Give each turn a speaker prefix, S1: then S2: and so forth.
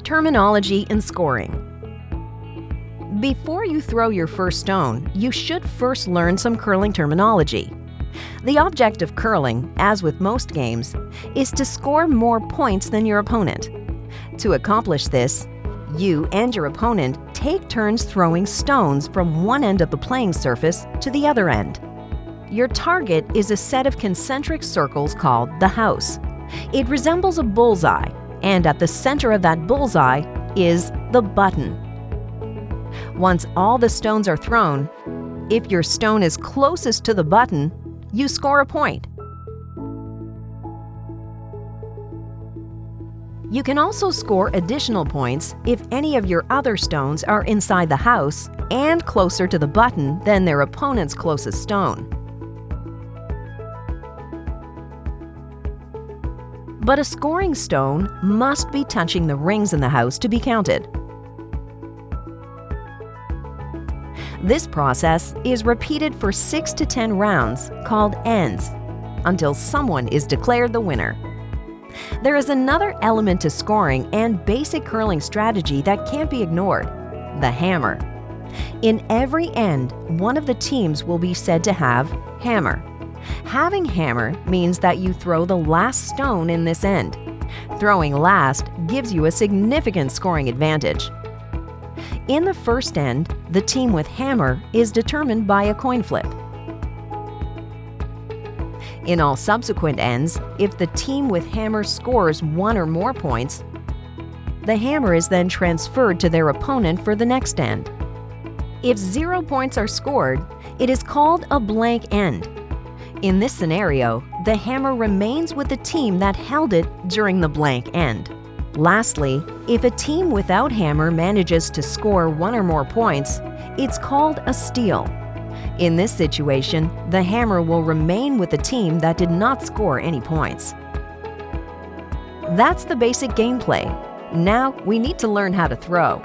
S1: Terminology and scoring. Before you throw your first stone, you should first learn some curling terminology. The object of curling, as with most games, is to score more points than your opponent. To accomplish this, you and your opponent take turns throwing stones from one end of the playing surface to the other end. Your target is a set of concentric circles called the house. It resembles a bullseye, and at the center of that bullseye is the button. Once all the stones are thrown, if your stone is closest to the button, you score a point. You can also score additional points if any of your other stones are inside the house and closer to the button than their opponent's closest stone. But a scoring stone must be touching the rings in the house to be counted. This process is repeated for 6 to 10 rounds, called ends, until someone is declared the winner. There is another element to scoring and basic curling strategy that can't be ignored: the hammer. In every end, one of the teams will be said to have hammer. Having hammer means that you throw the last stone in this end. Throwing last gives you a significant scoring advantage. In the first end, the team with hammer is determined by a coin flip. In all subsequent ends, if the team with hammer scores one or more points, the hammer is then transferred to their opponent for the next end. If 0 points are scored, it is called a blank end. In this scenario, the hammer remains with the team that held it during the blank end. Lastly, if a team without hammer manages to score one or more points, it's called a steal. In this situation, the hammer will remain with the team that did not score any points. That's the basic gameplay. Now we need to learn how to throw.